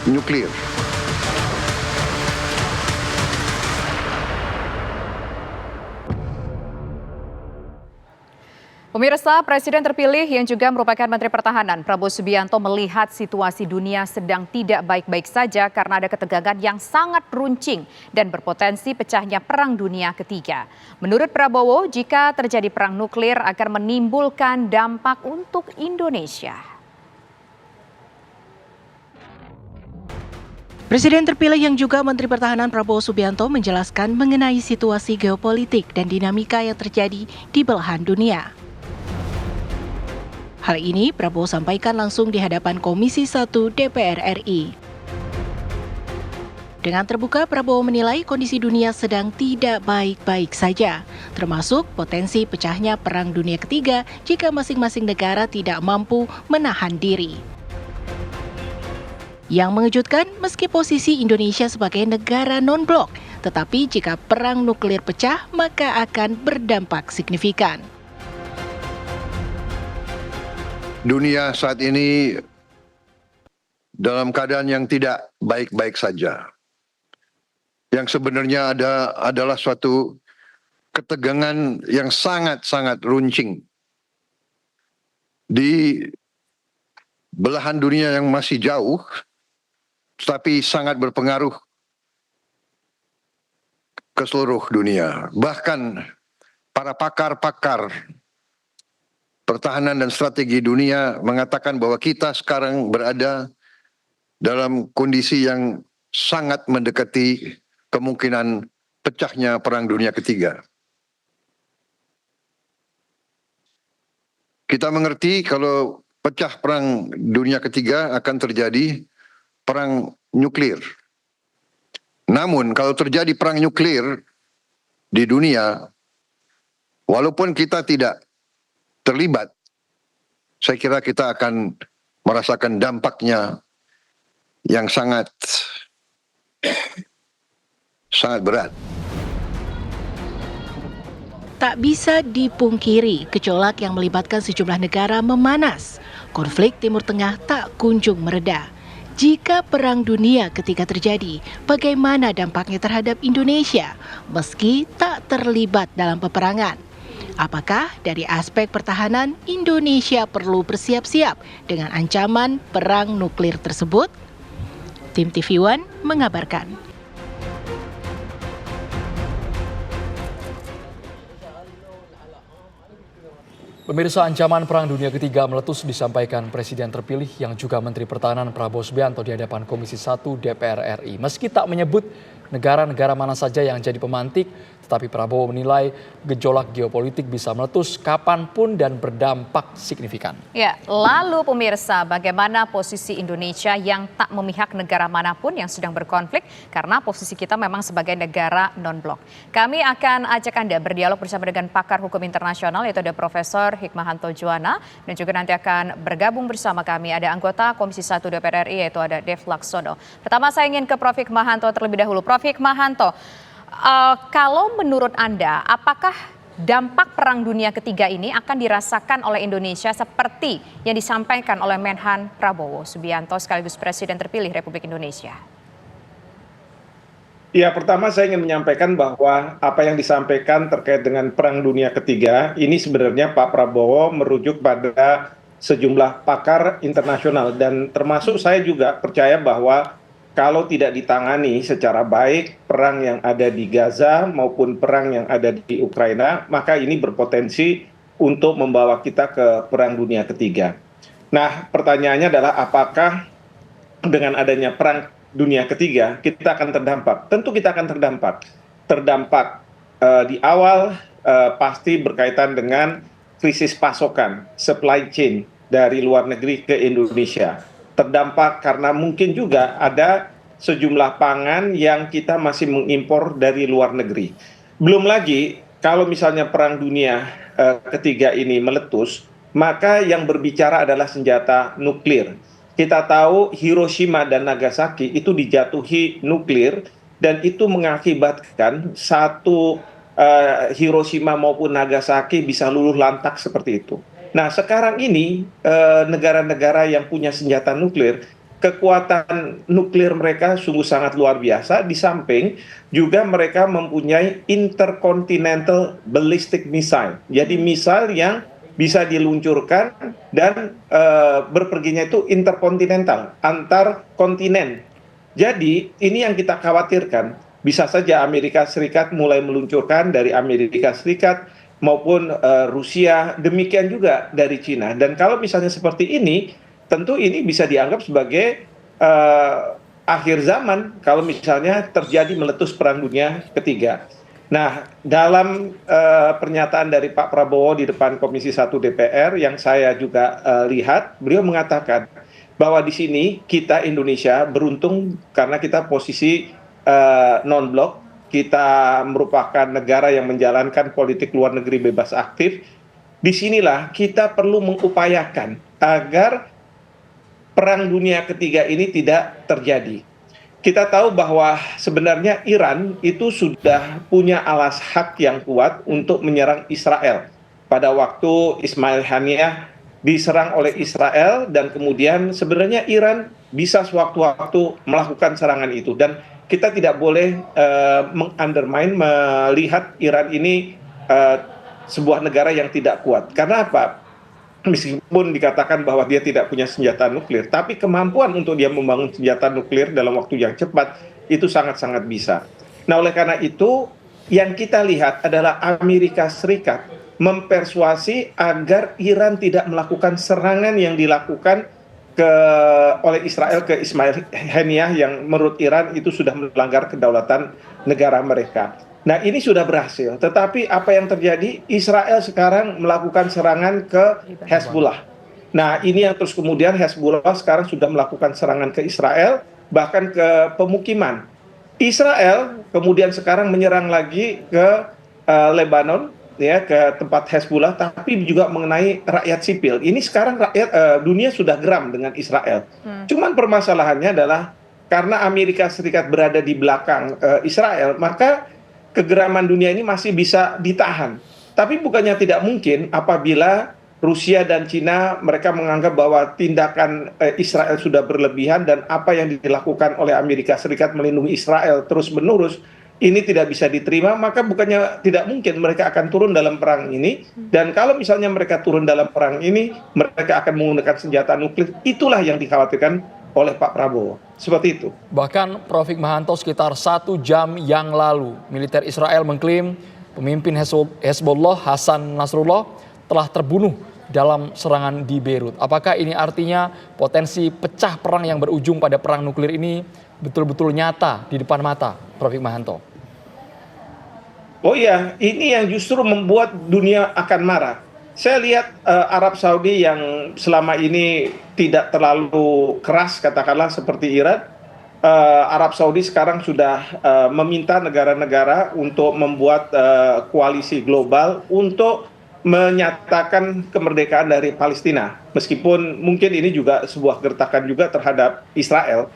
nuklir. Pemirsa, Presiden terpilih yang juga merupakan Menteri Pertahanan Prabowo Subianto melihat situasi dunia sedang tidak baik-baik saja karena ada ketegangan yang sangat runcing dan berpotensi pecahnya Perang Dunia Ketiga. Menurut Prabowo, jika terjadi perang nuklir akan menimbulkan dampak untuk Indonesia. Presiden terpilih yang juga Menteri Pertahanan Prabowo Subianto menjelaskan mengenai situasi geopolitik dan dinamika yang terjadi di belahan dunia. Hal ini Prabowo sampaikan langsung di hadapan Komisi 1 DPR RI. Dengan terbuka, Prabowo menilai kondisi dunia sedang tidak baik-baik saja, termasuk potensi pecahnya Perang Dunia Ketiga jika masing-masing negara tidak mampu menahan diri. Yang mengejutkan, meski posisi Indonesia sebagai negara non-blok, tetapi jika perang nuklir pecah, maka akan berdampak signifikan. Dunia saat ini dalam keadaan yang tidak baik-baik saja. Yang sebenarnya adalah suatu ketegangan yang sangat-sangat runcing di belahan dunia yang masih jauh, tetapi sangat berpengaruh ke seluruh dunia. Bahkan para pakar-pakar pertahanan dan strategi dunia mengatakan bahwa kita sekarang berada dalam kondisi yang sangat mendekati kemungkinan pecahnya Perang Dunia Ketiga. Kita mengerti kalau pecah Perang Dunia Ketiga akan terjadi perang nuklir. Namun kalau terjadi perang nuklir di dunia, walaupun kita tidak terlibat, saya kira kita akan merasakan dampaknya yang sangat berat. Tak bisa dipungkiri, gejolak yang melibatkan sejumlah negara memanas. Konflik Timur Tengah tak kunjung mereda. Jika Perang Dunia Ketiga terjadi, bagaimana dampaknya terhadap Indonesia meski tak terlibat dalam peperangan? Apakah dari aspek pertahanan Indonesia perlu bersiap-siap dengan ancaman perang nuklir tersebut? Tim TV One mengabarkan. Pemirsa, ancaman Perang Dunia Ketiga meletus disampaikan Presiden terpilih yang juga Menteri Pertahanan Prabowo Subianto di hadapan Komisi 1 DPR RI. Meski tak menyebut negara-negara mana saja yang jadi pemantik, tetapi Prabowo menilai gejolak geopolitik bisa meletus kapanpun dan berdampak signifikan. Ya, lalu pemirsa, bagaimana posisi Indonesia yang tak memihak negara manapun yang sedang berkonflik karena posisi kita memang sebagai negara non-blok. Kami akan ajak Anda berdialog bersama dengan pakar hukum internasional yaitu ada Profesor Hikmahanto Juwana dan juga nanti akan bergabung bersama kami ada anggota Komisi 1 DPR RI yaitu ada Dev Laksono. Pertama saya ingin ke Prof Hikmahanto terlebih dahulu. Prof Hikmahanto, kalau menurut Anda, apakah dampak Perang Dunia Ketiga ini akan dirasakan oleh Indonesia seperti yang disampaikan oleh Menhan Prabowo Subianto sekaligus Presiden terpilih Republik Indonesia? Ya, pertama saya ingin menyampaikan bahwa apa yang disampaikan terkait dengan Perang Dunia Ketiga, ini sebenarnya Pak Prabowo merujuk pada sejumlah pakar internasional dan termasuk saya juga percaya bahwa kalau tidak ditangani secara baik perang yang ada di Gaza maupun perang yang ada di Ukraina, maka ini berpotensi untuk membawa kita ke Perang Dunia Ketiga. Nah, pertanyaannya adalah apakah dengan adanya Perang Dunia Ketiga kita akan terdampak? Tentu kita akan terdampak. Terdampak di awal pasti berkaitan dengan krisis pasokan, supply chain dari luar negeri ke Indonesia. Terdampak karena mungkin juga ada sejumlah pangan yang kita masih mengimpor dari luar negeri. Belum lagi kalau misalnya Perang Dunia Ketiga ini meletus, maka yang berbicara adalah senjata nuklir. Kita tahu Hiroshima dan Nagasaki itu dijatuhi nuklir dan itu mengakibatkan satu Hiroshima maupun Nagasaki bisa luluh lantak seperti itu. Nah, sekarang ini negara-negara yang punya senjata nuklir kekuatan nuklir mereka sungguh sangat luar biasa. Di samping juga mereka mempunyai intercontinental ballistic missile. Jadi misal yang bisa diluncurkan dan berperginya itu interkontinental, antar kontinen. Jadi ini yang kita khawatirkan. Bisa saja Amerika Serikat mulai meluncurkan dari Amerika Serikat maupun Rusia, demikian juga dari Cina. Dan kalau misalnya seperti ini, tentu ini bisa dianggap sebagai akhir zaman kalau misalnya terjadi meletus Perang Dunia Ketiga. Nah, dalam pernyataan dari Pak Prabowo di depan Komisi 1 DPR yang saya juga lihat, beliau mengatakan bahwa di sini kita Indonesia beruntung karena kita posisi non-blok, kita merupakan negara yang menjalankan politik luar negeri bebas aktif. Disinilah kita perlu mengupayakan agar Perang Dunia Ketiga ini tidak terjadi. Kita tahu bahwa sebenarnya Iran itu sudah punya alas hak yang kuat untuk menyerang Israel. Pada waktu Ismail Haniyeh diserang oleh Israel dan kemudian sebenarnya Iran bisa sewaktu-waktu melakukan serangan itu. Dan kita tidak boleh mengundermine, melihat Iran ini sebuah negara yang tidak kuat. Karena apa? Meskipun dikatakan bahwa dia tidak punya senjata nuklir, tapi kemampuan untuk dia membangun senjata nuklir dalam waktu yang cepat itu sangat-sangat bisa. Nah, oleh karena itu yang kita lihat adalah Amerika Serikat mempersuasi agar Iran tidak melakukan serangan yang dilakukan oleh Israel ke Ismail Haniyeh yang menurut Iran itu sudah melanggar kedaulatan negara mereka. Nah, ini sudah berhasil, tetapi apa yang terjadi? Israel sekarang melakukan serangan ke Hezbollah. Nah, ini yang terus kemudian Hezbollah sekarang sudah melakukan serangan ke Israel, bahkan ke pemukiman. Israel kemudian sekarang menyerang lagi ke Lebanon, ya, ke tempat Hezbollah, tapi juga mengenai rakyat sipil. Ini sekarang dunia sudah geram dengan Israel. Cuman permasalahannya adalah karena Amerika Serikat berada di belakang Israel, maka kegeraman dunia ini masih bisa ditahan. Tapi bukannya tidak mungkin apabila Rusia dan Cina mereka menganggap bahwa tindakan Israel sudah berlebihan dan apa yang dilakukan oleh Amerika Serikat melindungi Israel terus-menerus ini tidak bisa diterima, maka bukannya tidak mungkin mereka akan turun dalam perang ini. Dan kalau misalnya mereka turun dalam perang ini, mereka akan menggunakan senjata nuklir. Itulah yang dikhawatirkan oleh Pak Prabowo. Seperti itu. Bahkan Prof. Hikmahanto sekitar 1 jam yang lalu, militer Israel mengklaim pemimpin Hezbollah Hasan Nasrullah telah terbunuh dalam serangan di Beirut. Apakah ini artinya potensi pecah perang yang berujung pada perang nuklir ini betul-betul nyata di depan mata, Prof. Hikmahanto? Oh iya, ini yang justru membuat dunia akan marah. Saya lihat Arab Saudi yang selama ini tidak terlalu keras, katakanlah seperti Iran, Arab Saudi sekarang sudah meminta negara-negara untuk membuat koalisi global untuk menyatakan kemerdekaan dari Palestina. Meskipun mungkin ini juga sebuah gertakan juga terhadap Israel.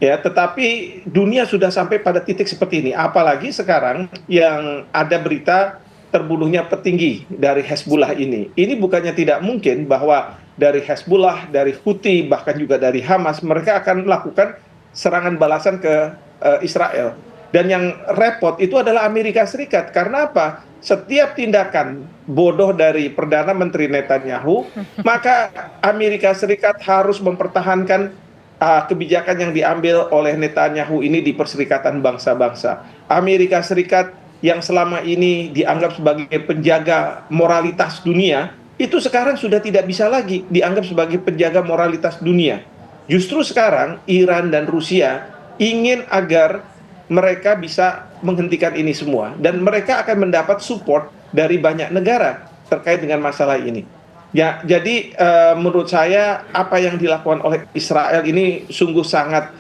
Ya, tetapi dunia sudah sampai pada titik seperti ini. Apalagi sekarang yang ada berita terbunuhnya petinggi dari Hezbollah ini. Ini bukannya tidak mungkin bahwa dari Hezbollah, dari Houthi, bahkan juga dari Hamas, mereka akan melakukan serangan balasan ke Israel. Dan yang repot itu adalah Amerika Serikat. Karena apa? Setiap tindakan bodoh dari Perdana Menteri Netanyahu, maka Amerika Serikat harus mempertahankan kebijakan yang diambil oleh Netanyahu ini di Perserikatan Bangsa-Bangsa. Amerika Serikat yang selama ini dianggap sebagai penjaga moralitas dunia, itu sekarang sudah tidak bisa lagi dianggap sebagai penjaga moralitas dunia. Justru sekarang Iran dan Rusia ingin agar mereka bisa menghentikan ini semua. Dan mereka akan mendapat support dari banyak negara terkait dengan masalah ini. Ya, jadi menurut saya apa yang dilakukan oleh Israel ini sungguh sangat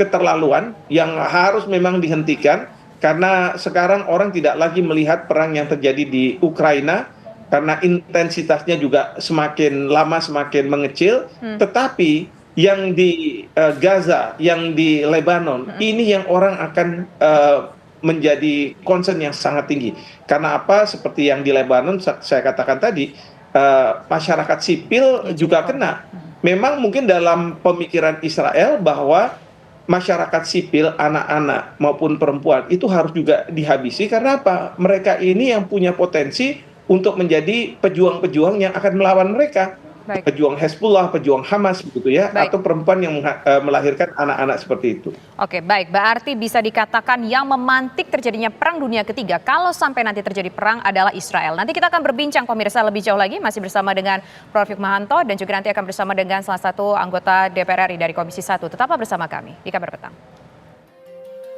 keterlaluan yang harus memang dihentikan. Karena sekarang orang tidak lagi melihat perang yang terjadi di Ukraina karena intensitasnya juga semakin lama semakin mengecil. Tetapi yang di Gaza, yang di Lebanon, ini yang orang akan menjadi concern yang sangat tinggi. Karena apa? Seperti yang di Lebanon saya katakan tadi, masyarakat sipil juga kena. memang mungkin dalam pemikiran Israel bahwa masyarakat sipil, anak-anak maupun perempuan itu harus juga dihabisi karena apa? Mereka ini yang punya potensi untuk menjadi pejuang-pejuang yang akan melawan mereka. Baik. Pejuang Hezbollah, pejuang Hamas begitu ya, Baik. atau perempuan yang melahirkan anak-anak seperti itu. Oke, baik. Berarti bisa dikatakan yang memantik terjadinya Perang Dunia Ketiga kalau sampai nanti terjadi perang adalah Israel. Nanti kita akan berbincang pemirsa lebih jauh lagi, masih bersama dengan Prof. Hikmahanto dan juga nanti akan bersama dengan salah satu anggota DPR RI dari Komisi 1. Tetaplah bersama kami di Kabar Petang.